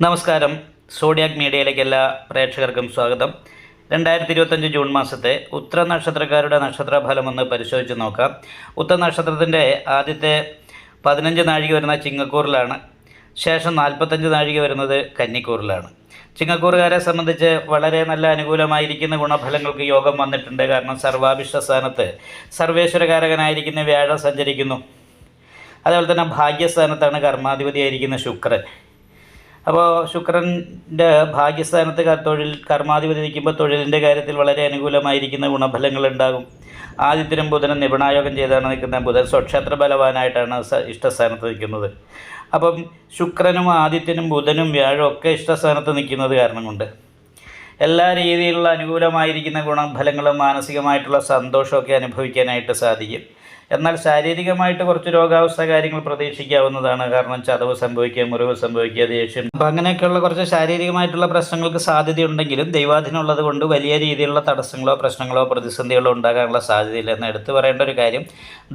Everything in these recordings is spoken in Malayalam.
നമസ്കാരം. സോഡിയാക് മീഡിയയിലേക്ക് എല്ലാ പ്രേക്ഷകർക്കും സ്വാഗതം. 2025 ജൂൺ മാസത്തെ ഉത്തര നക്ഷത്രക്കാരുടെ നക്ഷത്രഫലമൊന്ന് പരിശോധിച്ച് നോക്കാം. ഉത്തര നക്ഷത്രത്തിൻ്റെ ആദ്യത്തെ 15 നാഴിക വരുന്ന ചിങ്ങക്കൂറിലാണ്. ശേഷം 45 നാഴിക വരുന്നത് കന്നിക്കൂറിലാണ്. ചിങ്ങക്കൂറുകാരെ സംബന്ധിച്ച് വളരെ നല്ല അനുകൂലമായിരിക്കുന്ന ഗുണഫലങ്ങൾക്ക് യോഗം വന്നിട്ടുണ്ട്. കാരണം സർവാഭിഷ്ട സ്ഥാനത്ത് സർവേശ്വരകാരകനായിരിക്കുന്ന വ്യാഴം സഞ്ചരിക്കുന്നു. അതുപോലെ തന്നെ ഭാഗ്യസ്ഥാനത്താണ് കർമാധിപതിയായിരിക്കുന്ന ശുക്രൻ. അപ്പോൾ ശുക്രൻ്റെ ഭാഗ്യസ്ഥാനത്ത് തൊഴിൽ കർമാധിപതി നിൽക്കുമ്പോൾ തൊഴിലിൻ്റെ കാര്യത്തിൽ വളരെ അനുകൂലമായിരിക്കുന്ന ഗുണഫലങ്ങളുണ്ടാകും. ആദിത്യനും ബുധനും നിപുണായോഗം ചെയ്താണ് നിൽക്കുന്നത്. ബുധൻ സ്വക്ഷേത്ര ബലവാനായിട്ടാണ് ഇഷ്ടസ്ഥാനത്ത് നിൽക്കുന്നത്. അപ്പം ശുക്രനും ആദിത്യനും ബുധനും വ്യാഴവും ഒക്കെ ഇഷ്ടസ്ഥാനത്ത് നിൽക്കുന്നത് കാരണം കൊണ്ട് എല്ലാ രീതിയിലുള്ള അനുകൂലമായിരിക്കുന്ന ഗുണഫലങ്ങളും മാനസികമായിട്ടുള്ള സന്തോഷമൊക്കെ അനുഭവിക്കാനായിട്ട് സാധിക്കും. എന്നാൽ ശാരീരികമായിട്ട് കുറച്ച് രോഗാവസ്ഥ കാര്യങ്ങൾ പ്രതീക്ഷിക്കാവുന്നതാണ്. കാരണം ചതവ് സംഭവിക്കുക, മുറിവ് സംഭവിക്കുക, ദേഷ്യം, അപ്പം അങ്ങനെയൊക്കെയുള്ള കുറച്ച് ശാരീരികമായിട്ടുള്ള പ്രശ്നങ്ങൾക്ക് സാധ്യതയുണ്ടെങ്കിലും ദൈവാധീനമുള്ളത് കൊണ്ട് വലിയ രീതിയിലുള്ള തടസ്സങ്ങളോ പ്രശ്നങ്ങളോ പ്രതിസന്ധികളോ ഉണ്ടാകാനുള്ള സാധ്യതയില്ല. എന്ന് എടുത്തു പറയേണ്ട ഒരു കാര്യം,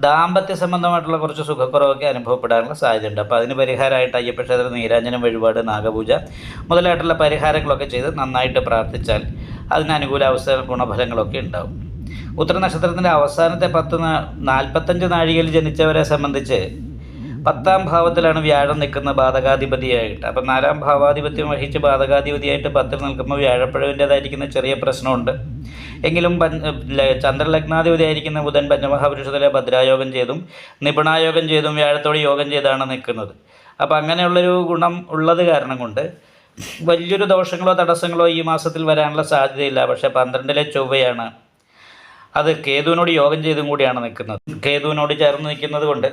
ദാമ്പത്യ സംബന്ധമായിട്ടുള്ള കുറച്ച് സുഖക്കുറവൊക്കെ അനുഭവപ്പെടാനുള്ള സാധ്യതയുണ്ട്. അപ്പോൾ അതിന് പരിഹാരമായിട്ട് അയ്യപ്പക്ഷേത്ര നീരാഞ്ജനം വഴിപാട്, നാഗപൂജ മുതലായിട്ടുള്ള പരിഹാരങ്ങളൊക്കെ ചെയ്ത് നന്നായിട്ട് പ്രാർത്ഥിച്ചാൽ അതിന് അനുകൂലാവസ്ഥ ഗുണഫലങ്ങളൊക്കെ ഉണ്ടാവും. ഉത്തര നക്ഷത്രത്തിൻ്റെ അവസാനത്തെ 45 നാഴികയിൽ ജനിച്ചവരെ സംബന്ധിച്ച് 10ാം ഭാവത്തിലാണ് വ്യാഴം നിൽക്കുന്ന ബാധകാധിപതിയായിട്ട്. അപ്പം 4ാം ഭാവാധിപത്യം വഹിച്ച് ബാധകാധിപതിയായിട്ട് 10ൽ നിൽക്കുമ്പോൾ വ്യാഴപ്പഴവിൻ്റേതായിരിക്കുന്ന ചെറിയ പ്രശ്നമുണ്ട്. എങ്കിലും ചന്ദ്രലഗ്നാധിപതിയായിരിക്കുന്ന ബുധൻ പഞ്ചമഹാപുരുഷത്തിലെ ഭദ്രായോഗം ചെയ്തും നിപുണായോഗം ചെയ്തും വ്യാഴത്തോട് യോഗം ചെയ്താണ് നിൽക്കുന്നത്. അപ്പോൾ അങ്ങനെയുള്ളൊരു ഗുണം ഉള്ളത് കാരണം കൊണ്ട് വലിയൊരു ദോഷങ്ങളോ തടസ്സങ്ങളോ ഈ മാസത്തിൽ വരാനുള്ള സാധ്യതയില്ല. പക്ഷേ 12ലെ ചൊവ്വയാണ്, അത് കേതുവിനോട് യോഗം ചെയ്തും കൂടിയാണ് നിൽക്കുന്നത്. കേതുവിനോട് ചേർന്ന് നിൽക്കുന്നത് കൊണ്ട്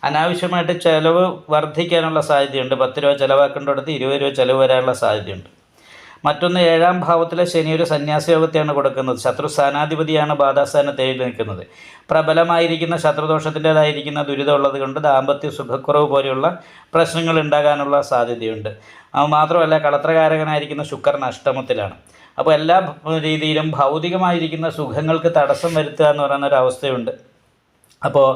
അനാവശ്യമായിട്ട് ചിലവ് വർദ്ധിക്കാനുള്ള സാധ്യതയുണ്ട്. 10 രൂപ ചിലവാക്കേണ്ടടുത്ത് 20 രൂപ ചിലവ് വരാനുള്ള സാധ്യതയുണ്ട്. മറ്റൊന്ന് 7ാം ഭാവത്തിലെ ശനി ഒരു സന്യാസയോഗത്തെയാണ് കൊടുക്കുന്നത്. ശത്രു സ്ഥാനാധിപതിയാണ് ബാധാസ്ഥാനത്ത് എഴുതി നിൽക്കുന്നത്. പ്രബലമായിരിക്കുന്ന ശത്രുദോഷത്തിൻ്റേതായിരിക്കുന്ന ദുരിതം ഉള്ളത് കൊണ്ട് ദാമ്പത്യ സുഖക്കുറവ് പോലെയുള്ള പ്രശ്നങ്ങൾ ഉണ്ടാകാനുള്ള സാധ്യതയുണ്ട്. മാത്രമല്ല കളത്രകാരകനായിരിക്കുന്ന ശുക്രൻ അഷ്ടമത്തിലാണ്. അപ്പോൾ എല്ലാ രീതിയിലും ഭൗതികമായിരിക്കുന്ന സുഖങ്ങൾക്ക് തടസ്സം വരുത്തുക എന്ന് പറയുന്ന ഒരു അവസ്ഥയുണ്ട്. അപ്പോൾ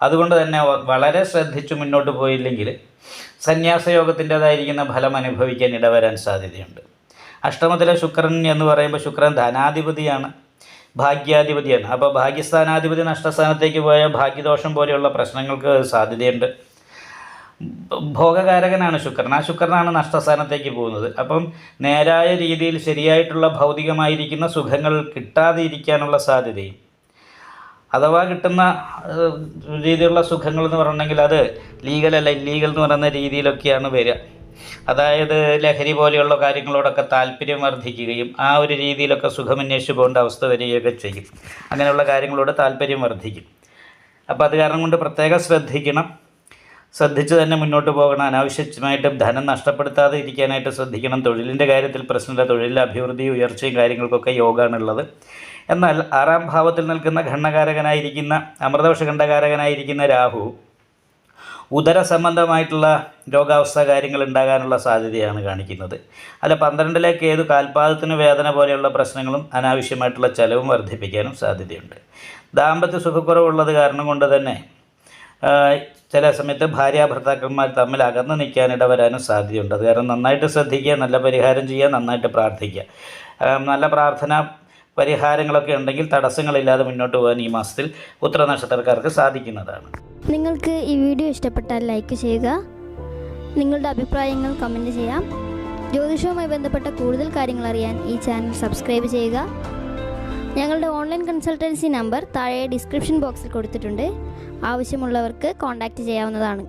അതുകൊണ്ട് തന്നെ വളരെ ശ്രദ്ധിച്ചു മുന്നോട്ട് പോയില്ലെങ്കിൽ സന്യാസയോഗത്തിൻ്റേതായിരിക്കുന്ന ഫലം അനുഭവിക്കാൻ ഇടവരാൻ സാധ്യതയുണ്ട്. അഷ്ടമത്തിലെ ശുക്രൻ എന്ന് പറയുമ്പോൾ ശുക്രൻ ധനാധിപതിയാണ്, ഭാഗ്യാധിപതിയാണ്. അപ്പോൾ ഭാഗ്യസ്ഥാനാധിപതി നഷ്ടസ്ഥാനത്തേക്ക് പോയ ഭാഗ്യദോഷം പോലെയുള്ള പ്രശ്നങ്ങൾക്ക് സാധ്യതയുണ്ട്. ഭോഗകാരകനാണ് ശുക്രൻ, ആ ശുക്രനാണ് നഷ്ടസ്ഥാനത്തേക്ക് പോകുന്നത്. അപ്പം നേരായ രീതിയിൽ ശരിയായിട്ടുള്ള ഭൗതികമായിരിക്കുന്ന സുഖങ്ങൾ കിട്ടാതെ ഇരിക്കാനുള്ള സാധ്യതയും, അഥവാ കിട്ടുന്ന രീതിയിലുള്ള സുഖങ്ങൾ എന്ന് പറഞ്ഞിട്ടുണ്ടെങ്കിൽ അത് ലീഗലല്ല, ഇല്ലീഗൽ എന്ന് പറയുന്ന രീതിയിലൊക്കെയാണ് വരിക. അതായത് ലഹരി പോലെയുള്ള കാര്യങ്ങളോടൊക്കെ താല്പര്യം വർദ്ധിക്കുകയും ആ ഒരു രീതിയിലൊക്കെ സുഖമന്വേഷിച്ച് പോകേണ്ട അവസ്ഥ വരികയൊക്കെ ചെയ്യും. അങ്ങനെയുള്ള കാര്യങ്ങളോട് താല്പര്യം വർദ്ധിക്കും. അപ്പോൾ അത് കാരണം കൊണ്ട് പ്രത്യേകം ശ്രദ്ധിച്ച് തന്നെ മുന്നോട്ട് പോകണം. അനാവശ്യമായിട്ട് ധനം നഷ്ടപ്പെടുത്താതെ ഇരിക്കാനായിട്ട് ശ്രദ്ധിക്കണം. തൊഴിലിൻ്റെ കാര്യത്തിൽ പ്രശ്നമില്ല, തൊഴിലിൻ്റെ അഭിവൃദ്ധിയും ഉയർച്ചയും കാര്യങ്ങൾക്കൊക്കെ യോഗമാണുള്ളത്. എന്നാൽ 6ാം ഭാവത്തിൽ നിൽക്കുന്ന ഖണ്ഡകാരകനായിരിക്കുന്ന അമൃതവർഷ ഖണ്ഡകാരകനായിരിക്കുന്ന രാഹു ഉദര സംബന്ധമായിട്ടുള്ള രോഗാവസ്ഥ കാര്യങ്ങൾ ഉണ്ടാകാനുള്ള സാധ്യതയാണ് കാണിക്കുന്നത്. അല്ല 12ലെ കേതു കാൽപാദത്തിന് വേദന പോലെയുള്ള പ്രശ്നങ്ങളും അനാവശ്യമായിട്ടുള്ള ചെലവും വർദ്ധിപ്പിക്കാനും സാധ്യതയുണ്ട്. ദാമ്പത്യ സുഖക്കുറവുള്ളത് കാരണം കൊണ്ട് തന്നെ ചില സമയത്ത് ഭാര്യാഭർത്താക്കന്മാർ തമ്മിൽ അകന്ന് നിൽക്കാനിട വരാനും സാധ്യതയുണ്ട്. അത് കാരണം നന്നായിട്ട് ശ്രദ്ധിക്കുക, നല്ല പരിഹാരം ചെയ്യുക, നന്നായിട്ട് പ്രാർത്ഥിക്കുക. നല്ല പ്രാർത്ഥന പരിഹാരങ്ങളൊക്കെ ഉണ്ടെങ്കിൽ തടസ്സങ്ങളില്ലാതെ മുന്നോട്ട് പോകാൻ ഈ മാസത്തിൽ ഉത്തര നക്ഷത്രക്കാർക്ക് സാധിക്കുന്നതാണ്. നിങ്ങൾക്ക് ഈ വീഡിയോ ഇഷ്ടപ്പെട്ടാൽ ലൈക്ക് ചെയ്യുക, നിങ്ങളുടെ അഭിപ്രായങ്ങൾ കമൻറ്റ് ചെയ്യാം. ജ്യോതിഷവുമായി ബന്ധപ്പെട്ട കൂടുതൽ കാര്യങ്ങൾ അറിയാൻ ഈ ചാനൽ സബ്സ്ക്രൈബ് ചെയ്യുക. ഞങ്ങളുടെ ഓൺലൈൻ കൺസൾട്ടൻസി നമ്പർ താഴെ ഡിസ്ക്രിപ്ഷൻ ബോക്സിൽ കൊടുത്തിട്ടുണ്ട്. ആവശ്യമുള്ളവർക്ക് കോൺടാക്റ്റ് ചെയ്യാവുന്നതാണ്.